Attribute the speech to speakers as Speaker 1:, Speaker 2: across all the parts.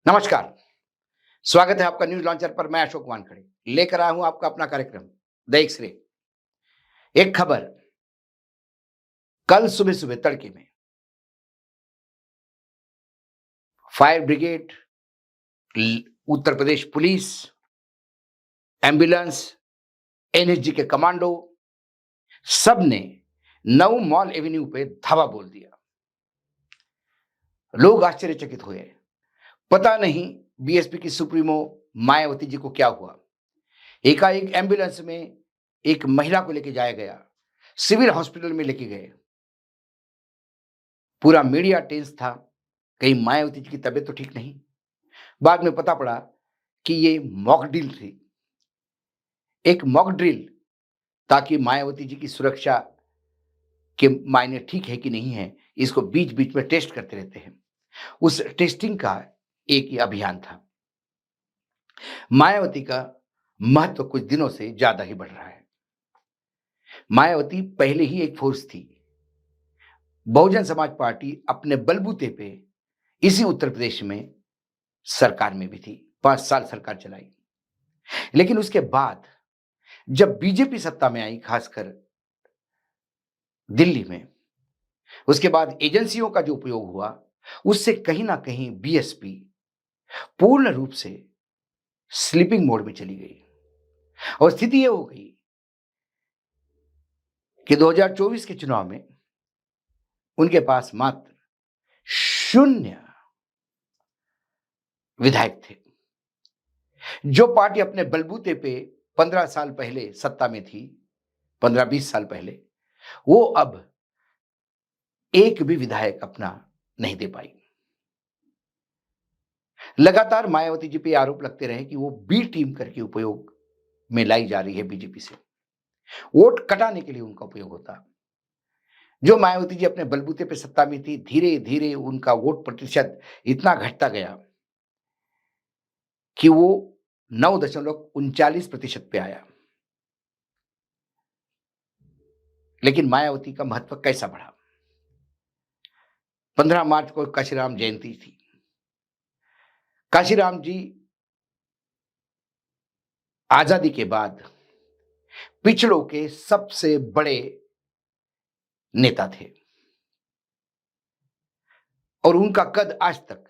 Speaker 1: नमस्कार, स्वागत है आपका न्यूज़ लॉन्चर पर। मैं अशोक वानखड़े लेकर आया हूं आपका अपना कार्यक्रम द एक्स-रे। एक खबर कल सुबह-सुबह तड़के में fire brigade, Uttar Pradesh police, ambulance, NSG के कमांडो सब ने नऊ मॉल एवेन्यू पे धावा बोल दिया। लोग आश्चर्यचकित हुए। पता नहीं बीएसपी की सुप्रीमो मायावती जी को क्या हुआ। एकाएक एम्बुलेंस में एक महिला को लेके जाया गया, सिविल हॉस्पिटल में लेके गए। पूरा मीडिया टेंस था, कहीं मायावती जी की तबीयत तो ठीक नहीं। बाद में पता पड़ा कि ये मॉक ड्रिल थी। एक मॉक ड्रिल ताकि मायावती जी की सुरक्षा के मायने ठीक है कि नहीं है, इसको बीच-बीच में टेस्ट करते रहते हैं। उस टेस्टिंग का एक ये अभियान था। मायावती का महत्व कुछ दिनों से ज़्यादा ही बढ़ रहा है। मायावती पहले ही एक फोर्स थी। बहुजन समाज पार्टी अपने बलबूते पे इसी उत्तर प्रदेश में सरकार में भी थी, 5 साल सरकार चलाई। लेकिन उसके बाद जब बीजेपी सत्ता में आई, खासकर दिल्ली में, उसके बाद एजेंसियों का जो उपयोग हुआ, उससे कहीं न कहीं बीएसपी पूर्ण रूप से स्लीपिंग मोड में चली गई और स्थिति ये हो गई कि 2024 के चुनाव में उनके पास मात्र 0 विधायक थे। जो पार्टी अपने बलबूते पे 15 साल पहले सत्ता में थी, 15-20 साल पहले, वो अब एक भी विधायक अपना नहीं दे पाई। लगातार मायावती जी पे आरोप लगते रहे कि वो बी टीम करके उपयोग में लाई जा रही है बीजेपी से। वोट कटाने के लिए उनका उपयोग होता। जो मायावती जी अपने बलबूते पे सत्ता में थी, धीरे-धीरे उनका वोट प्रतिशत इतना घटता गया कि वो 9.39% पे आया। लेकिन मायावती का महत्व कैसा बढ़ा? 15 मार्च को काशीराम जयंती थी। काशीराम जी आजादी के बाद पिछड़ों के सबसे बड़े नेता थे और उनका कद आज तक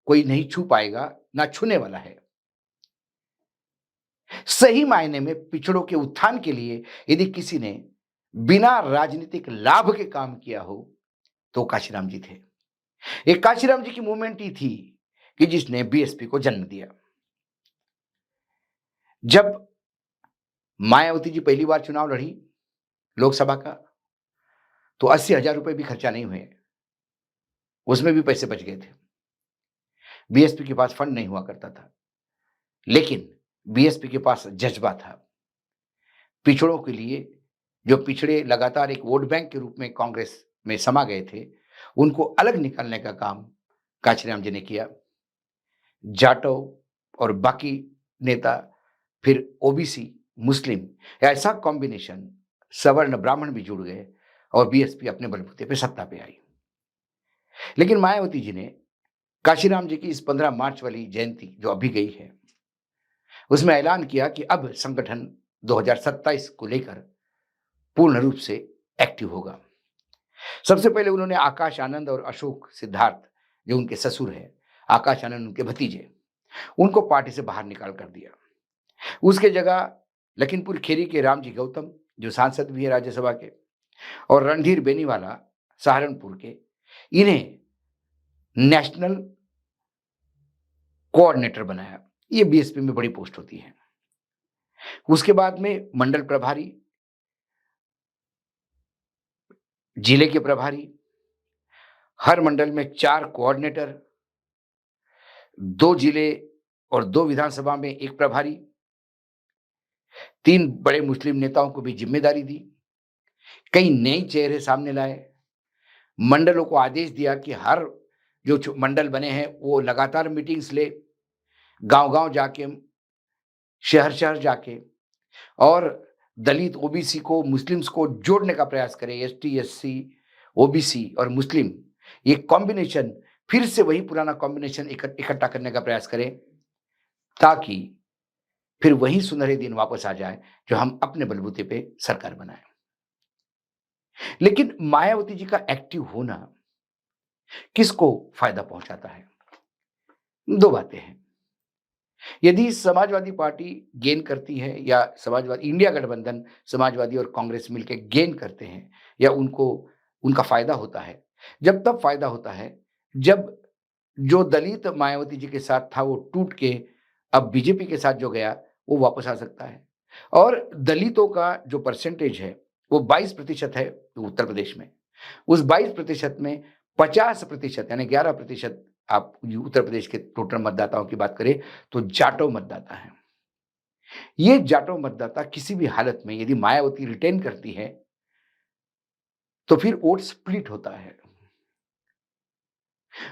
Speaker 1: कोई नहीं छू पाएगा, ना छूने वाला है। सही मायने में पिछड़ों के उत्थान के लिए यदि किसी ने बिना राजनीतिक लाभ के काम किया हो, तो काशीराम जी थे। ये काशीराम जी की मूवमेंट ही थी कि जिसने बीएसपी को जन्म दिया। जब मायावती जी पहली बार चुनाव लड़ी लोकसभा का, तो 80,000 रुपए भी खर्चा नहीं हुए, उसमें भी पैसे बच गए थे। बीएसपी के पास फंड नहीं हुआ करता था, लेकिन बीएसपी के पास जज्बा था। पिछड़ों के लिए, जो पिछड़े लगातार एक वोट बैंक के रूप में कांग्रेस में समा गए थे, उनको अलग निकालने का काम काशीराम जी ने किया। जाटव और बाकी नेता, फिर ओबीसी, मुस्लिम, ऐसा कॉम्बिनेशन, सवर्ण ब्राह्मण भी जुड़ गए और बीएसपी अपने बलबूते पे सत्ता पे आई। लेकिन मायावती जी ने काशीराम जी की इस 15 मार्च वाली जयंती जो अभी गई है, उसमें ऐलान किया कि अब संगठन 2027 को लेकर पूर्ण रूप से एक्टिव होगा। सबसे पहले उन्होंने आकाश आनंद और अशोक सिद्धार्थ, जो उनके ससुर हैं, आकाश आनंद उनके भतीजे, उनको पार्टी से बाहर निकाल कर दिया। उसके जगह लखीमपुर खीरी के रामजी गौतम, जो सांसद भी है राज्यसभा के, और रणधीर बेनीवाला सहारनपुर के, इन्हें नेशनल कोऑर्डिनेटर बनाया। ये बीएसपी में बड़ी पोस्ट होती है। उसके बाद में मंडल प्रभारी, जिले के प्रभारी, हर मंडल में 4 कोऑर्डिनेटर, 2 जिले और 2 विधानसभा में 1 प्रभारी, 3 बड़े मुस्लिम नेताओं को भी जिम्मेदारी दी। कई नए चेहरे सामने लाए। मंडलों को आदेश दिया कि हर जो मंडल बने हैं वो लगातार मीटिंग्स ले, गांव-गांव जाके, शहर-शहर जाके, और दलित, ओबीसी को, मुस्लिम्स को जोड़ने का प्रयास करें। एसटी, एससी, ओबीसी और मुस्लिम, ये कॉम्बिनेशन फिर से वही पुराना कॉम्बिनेशन इकट्ठा करने का प्रयास करें, ताकि फिर वही सुनहरे दिन वापस आ जाए जो हम अपने बलबूते पे सरकार बनाएं। लेकिन मायावती जी का एक्टिव होना किसको फायदा पहुंचाता है? दो बातें हैं। यदि समाजवादी पार्टी गेन करती है, या समाजवादी इंडिया गठबंधन समाजवादी और कांग्रेस मिलकर गेन करते हैं, या उनको उनका फायदा होता है, जब तब फायदा होता है जब जो दलित मायावती जी के साथ था वो टूट के अब बीजेपी के साथ जो गया वो वापस आ सकता है। और दलितों का जो परसेंटेज है वो 22% है उत्तर प्रदेश में। उस 22% में 50% यानी 11% आप उत्तर प्रदेश के टोटल मतदाताओं की बात करें तो जाटो मतदाता है। ये जाटो मतदाता किसी भी हालत में यदि मायावती रिटेन करती है तो फिर वोट स्प्लिट होता है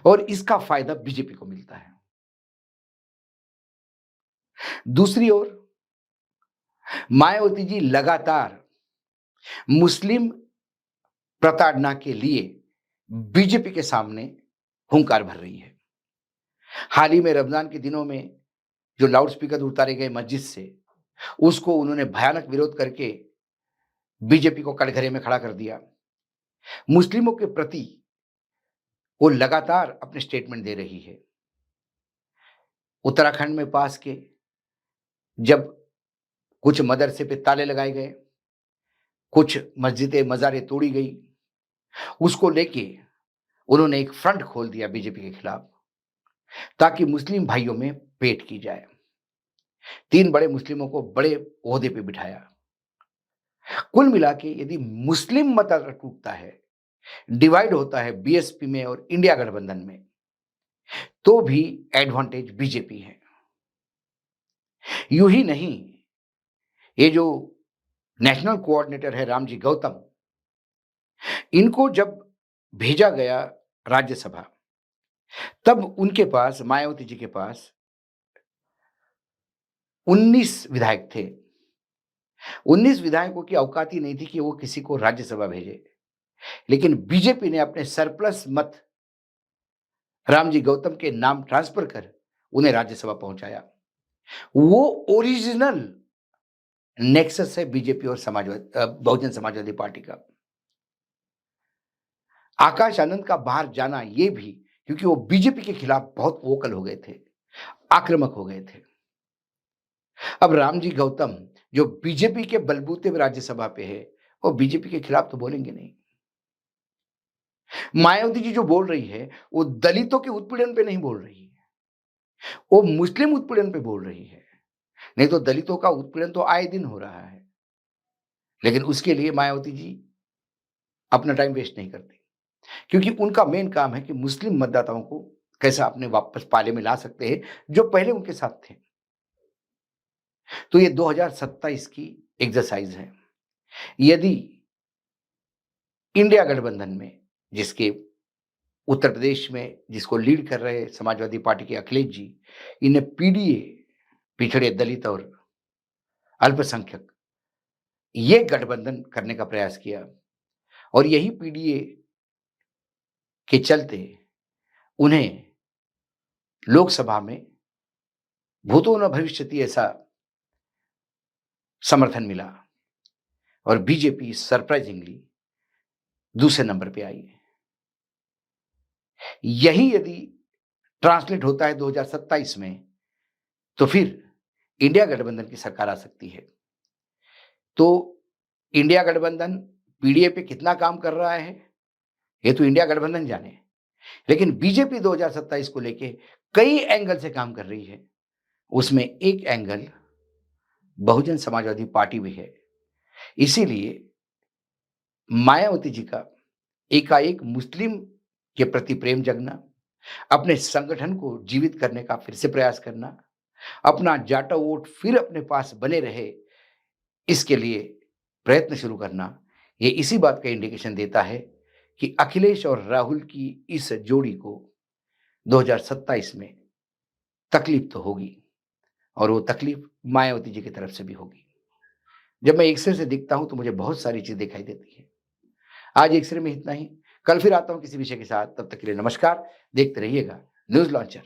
Speaker 1: और इसका फायदा बीजेपी को मिलता है। दूसरी ओर मायावती जी लगातार मुस्लिम प्रताड़ना के लिए बीजेपी के सामने हुंकार भर रही है। हाल ही में रमजान के दिनों में जो लाउड स्पीकर उतारे गए मस्जिद से, उसको उन्होंने भयानक विरोध करके बीजेपी को कटघरे में खड़ा कर दिया। मुस्लिमों के प्रति वो लगातार अपने स्टेटमेंट दे रही है। उत्तराखंड में पास के जब कुछ मदरसे पे ताले लगाए गए, कुछ मस्जिदें मज़ारें तोड़ी गई, उसको लेके उन्होंने एक फ्रंट खोल दिया बीजेपी के खिलाफ, ताकि मुस्लिम भाइयों में पेट की जाए। 3 बड़े मुस्लिमों को बड़े ओहदे पे बिठाया। कुल मिला के यदि मुस्लिम मत अगर टूटता है, डिवाइड होता है बीएसपी में और इंडिया गठबंधन में, तो भी एडवांटेज बीजेपी है। यूं ही नहीं, ये जो नेशनल कोऑर्डिनेटर है रामजी गौतम, इनको जब भेजा गया राज्यसभा, तब उनके पास, मायावती जी के पास 19 विधायक थे। 19 विधायकों की औकात ही नहीं थी कि वो किसी को राज्यसभा भेजे। लेकिन बीजेपी ने अपने सरप्लस मत रामजी गौतम के नाम ट्रांसफर कर उन्हें राज्यसभा पहुंचाया। वो ओरिजिनल नेक्सस है बीजेपी और बहुजन समाजवादी पार्टी का। आकाश आनंद का बाहर जाना ये भी क्योंकि वो बीजेपी के खिलाफ बहुत वोकल हो गए थे, आक्रामक हो गए थे। अब रामजी गौतम जो बीजेपी के बलबूते पे राज्यसभा पे है, वो बीजेपी के खिलाफ तो बोलेंगे नहीं। मायावती जी जो बोल रही है वो दलितों के उत्पीड़न पे नहीं बोल रही है, वो मुस्लिम उत्पीड़न पे बोल रही है। नहीं तो दलितों का उत्पीड़न तो आए दिन हो रहा है, लेकिन उसके लिए मायावती जी अपना टाइम वेस्ट नहीं करती, क्योंकि उनका मेन काम है कि मुस्लिम मतदाताओं को कैसे अपने वापस पाले में ला सकते हैं जो पहले उनके साथ थे। तो ये 2027 की एक्सरसाइज है। यदि इंडिया गठबंधन में, जिसके उत्तर प्रदेश में जिसको लीड कर रहे समाजवादी पार्टी के अखिलेश जी, इन्हें पीडीए, पिछड़े दलित और अल्पसंख्यक, ये गठबंधन करने का प्रयास किया और यही पीडीए के चलते उन्हें लोकसभा में भूतो न भविष्यति ऐसा समर्थन मिला और बीजेपी सरप्राइजिंगली दूसरे नंबर पे आई। यही यदि ट्रांसलेट होता है 2027 में, तो फिर इंडिया गठबंधन की सरकार आ सकती है। तो इंडिया गठबंधन पीडीए पे कितना काम कर रहा है ये तो इंडिया गठबंधन जाने, लेकिन बीजेपी 2027 को लेके कई एंगल से काम कर रही है। उसमें एक एंगल बहुजन समाजवादी पार्टी भी है। इसीलिए मायावती जी का एकाएक मुस्लिम के प्रति प्रेम जगना, अपने संगठन को जीवित करने का फिर से प्रयास करना, अपना जाटा वोट फिर अपने पास बने रहे, इसके लिए प्रयत्न शुरू करना, ये इसी बात का इंडिकेशन देता है कि अखिलेश और राहुल की इस जोड़ी को 2027 में तकलीफ तो होगी, और वो तकलीफ मायावती जी की तरफ से भी होगी। जब मैं एक्सरे से दिखता हूं तो मुझे बहुत सारी चीज दिखाई देती है। आज एक्सरे में इतना ही। कल फिर आता हूँ किसी विषय के साथ, तब तक के लिए नमस्कार। देखते रहिएगा न्यूज़ लॉन्चर।